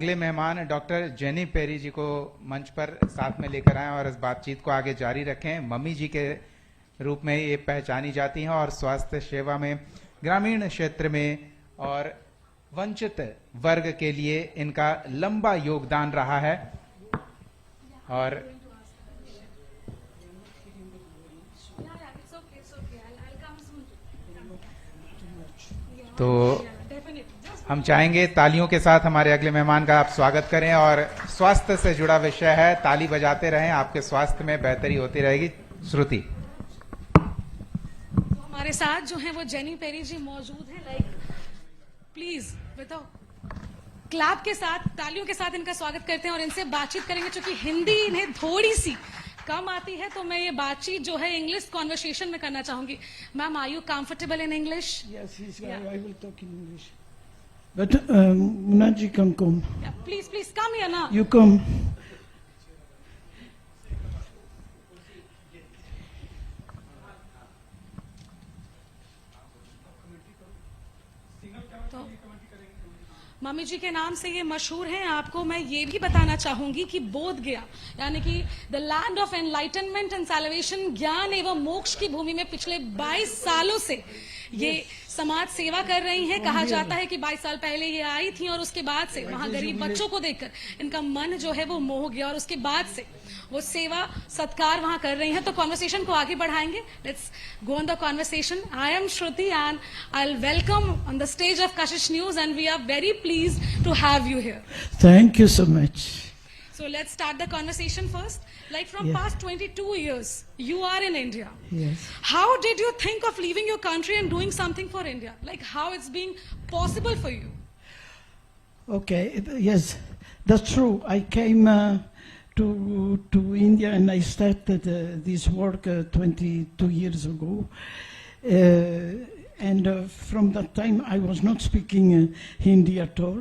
अगले मेहमान doctor jenny peri जी को मंच पर साथ में लेकर आए और इस बातचीत को आगे जारी रखें। मम्मी जी के रूप में ये पहचानी जाती हैं और स्वास्थ्य सेवा में, ग्रामीण क्षेत्र में और वंचित वर्ग के लिए इनका लंबा योगदान रहा है। और तो हम चाहेंगे तालियों के साथ हमारे अगले मेहमान का आप स्वागत करें और स्वास्थ्य से जुड़ा विषय है, ताली बजाते रहें, आपके स्वास्थ्य में बेहतरी होती रहेगी। श्रुति, तो हमारे साथ जो है वो जेनी पेरी जी मौजूद हैं। प्लीज बताओ, क्लैप के साथ, तालियों के साथ इनका स्वागत करते हैं और इनसे बातचीत करेंगे। क्योंकि हिंदी इन्हें थोड़ी सी कम आती है तो मैं ये बातचीत जो है इंग्लिश कॉन्वर्सेशन में करना चाहूंगी। Ma'am, are you comfortable in English? Yes, I will talk in English. But Munaji can come. Yeah, please come here now. You come. तो मम्मी जी के नाम से ये मशहूर हैं। आपको मैं ये भी बताना चाहूंगी कि बोध गया यानी कि the land of enlightenment and salvation, ज्ञान एवं मोक्ष की भूमि में पिछले 22 सालों से ये समाज सेवा कर रही हैं। कहा जाता है कि 22 साल पहले ये आई थी और उसके बाद से वहां गरीब बच्चों को देखकर इनका मन जो है वो मोह गया और उसके बाद से वो सेवा सत्कार वहां कर रही हैं। तो कॉन्वर्सेशन को आगे बढ़ाएंगे। Let's go on the conversation. I am Shruti and I welcome on the stage of Kashish News and we are very pleased to have you here. Thank you so much. So let's start the conversation first. Like from past 22 years, you are in India. Yes. How did you think of leaving your country and doing something for India? Like how it's being possible for you? Okay. Yes, that's true. I came to India and I started this work 22 years ago. And from that time, I was not speaking Hindi at all.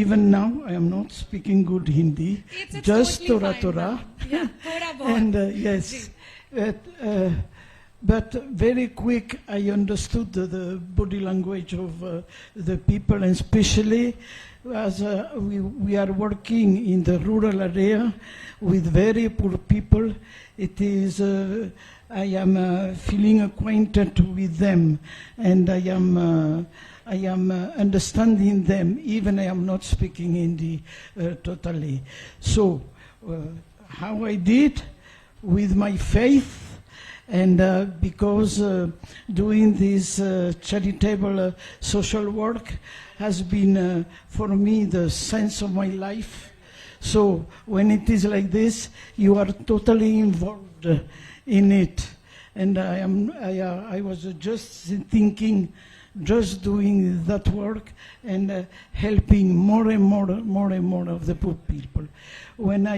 Even now, I am not speaking good Hindi. It's just totally Tora. fine. Yeah, Thoda bahut. And yes, but very quick, I understood the body language of the people, and especially as we are working in the rural area with very poor people. It is I am feeling acquainted with them, and I am understanding them, even I am not speaking Hindi totally. So, how I did with my faith, and because doing this charitable social work has been for me the sense of my life. So, when it is like this, you are totally involved in it, and I was just thinking, just doing that work and helping more and more of the poor people. When I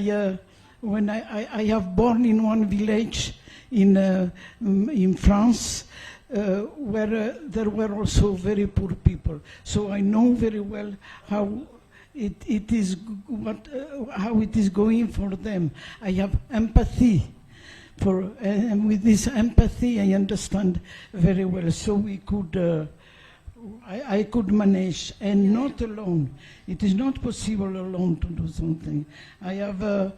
have born in one village in France, where there were also very poor people, so I know very well how it is how it is going for them. I have empathy. And with this empathy, I understand very well. So we could, I could manage, and not alone. It is not possible alone to do something. I have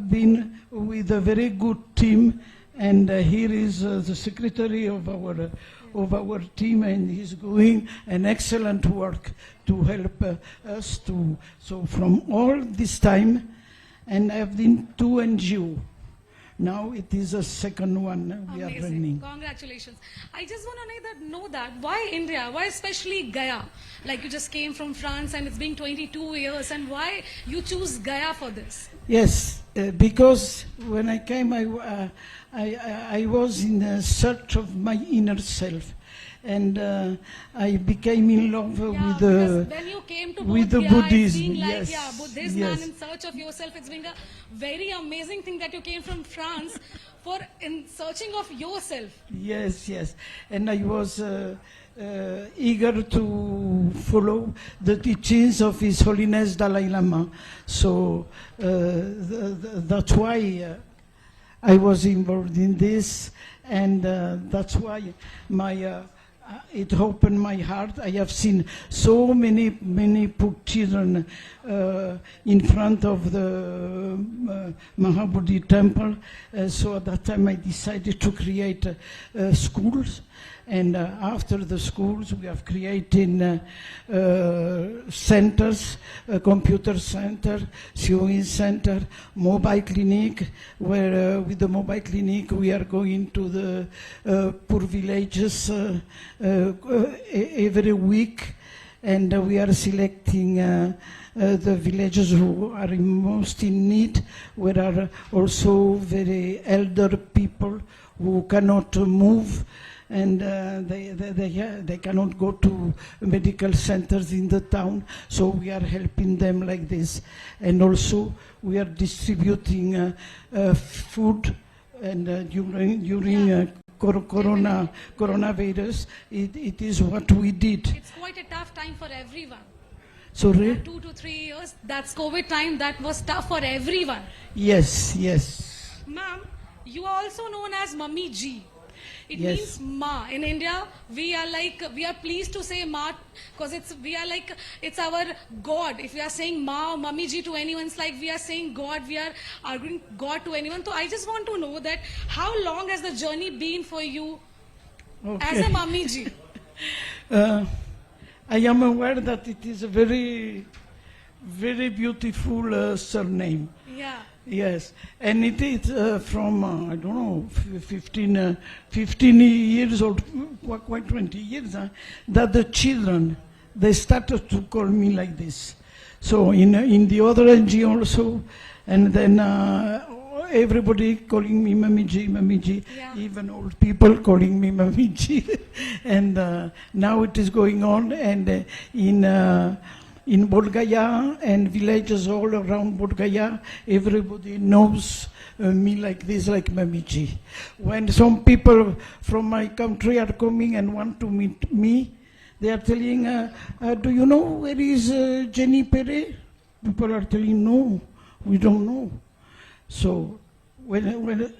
been with a very good team, and here is the secretary of our team, and he's doing an excellent work to help us to. So from all this time, and I have been to NGO. Now it is a second one we are running. Congratulations. I just want to know that why India? Why especially Gaya? Like you just came from France and it's been 22 years, and why you choose Gaya for this? Yes, because when I came, I was in search of my inner self, and I became in love with because when you came to the Bodh Gaya, Buddhism. it's been like, Yes, Buddhism, yes. and in search of yourself. It's been a very amazing thing that you came from France for in searching of yourself. Yes, and I was eager to follow the teachings of His Holiness Dalai Lama. So that's why I was involved in this, and that's why it opened my heart. I have seen so many poor children in front of the Mahabodhi temple. So at that time I decided to create schools. And after the schools, we have created centers, a computer center, sewing center, mobile clinic, where with the mobile clinic we are going to the poor villages every week, and we are selecting the villages who are most in need, where are also very elder people who cannot move, and they cannot go to medical centers in the town, so we are helping them like this. And also we are distributing food, and during coronavirus, it is what we did. It's quite a tough time for everyone. Sorry? 2 to 3 years, that's COVID time, that was tough for everyone. Yes. Ma'am, you are also known as Mummy Ji. It Yes. means Ma. In India, we are pleased to say Ma because it's our God. If we are saying Ma or Mummy Ji to anyone, it's like we are saying God, we are arguing God to anyone. So I just want to know that how long has the journey been for you as a Mummy Ji? I am aware that it is a very, very beautiful surname. Yeah. Yes, and it is from, I don't know, 15 years or quite 20 years, that the children, they started to call me like this. So in the other NGO also, and then everybody calling me Mummy Ji, Yeah. even old people calling me Mummy Ji. And now it is going on, and in Bodh Gaya and villages all around Bodh Gaya, everybody knows me like this, like Mummy Ji. When some people from my country are coming and want to meet me, they are telling, do you know where is Jenny Pere? People are telling, no, we don't know. So when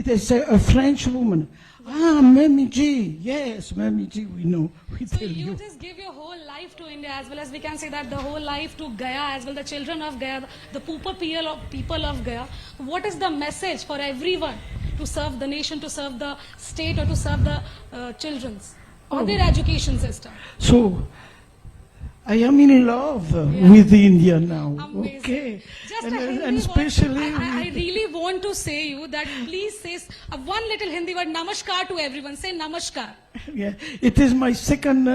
they say a French woman, Mummy Ji, yes, Mummy Ji, we know, we So tell you you. just give your whole life to India, as well as we can say that the whole life to Gaya, as well the children of Gaya, the poorer people of Gaya. What is the message for everyone to serve the nation, to serve the state, or to serve the children's or their education system? So, I am in love with India now. Amazing. Okay. Just And, a Hindi and word. especially I really want to say you that please say one little Hindi word, namaskar to everyone. Say namaskar. yeah, it is my second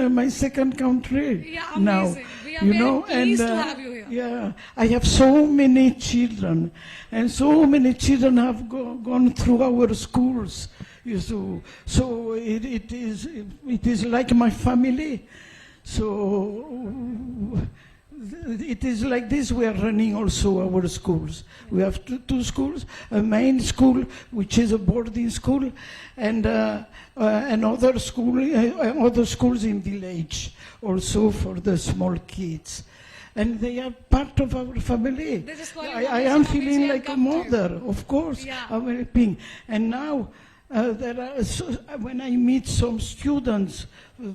country Yeah, now. amazing. We are very pleased to have you here. Yeah, I have so many children, and so many children have gone through our schools. So it is like my family. So it is like this. We are running also our schools. We have two schools: a main school, which is a boarding school, and another school, other schools in village, also for the small kids. And they are part of our family. They just call you I Mummy am Ji, feeling and like a come to you. mother, of course. Yeah. I'm helping. And now, when I meet some students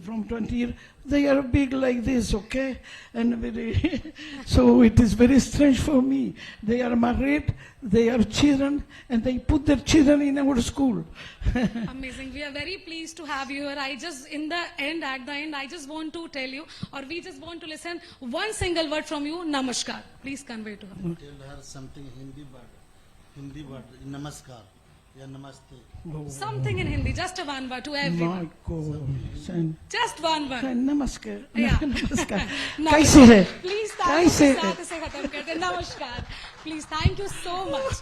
from 20 years, they are big like this, okay? And very so it is very strange for me. They are married, they are children, and they put their children in our school. Amazing. We are very pleased to have you here. At the end, I just want to tell you, or we just want to listen one single word from you, namaskar. Please convey to her. Tell her something Hindi word, namaskar, या नमस्ते. Something in Hindi, just a one word to everyone. My God. Just one word. नमस्कार. Yeah. नमस्कार. Namaskar. कैसे है? Please, कैसे है? साथ से खत्म करते हैं. नमस्कार. Please, thank you so much.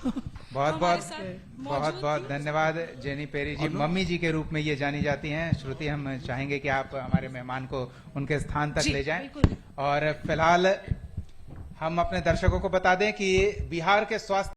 बहुत हमारे बहुत साथ बहुत मौजूद बहुत थी। धन्यवाद जेनी पेरी जी, मम्मी जी के रूप में ये जानी जाती हैं. श्रुति, हम चाहेंगे कि आप हमारे मेहमान को उनके स्थान तक जी, ले जाएं. बिल्कुल। और फिलहाल हम अपने दर्शकों को बता दें कि बिहार के स्वास्थ्य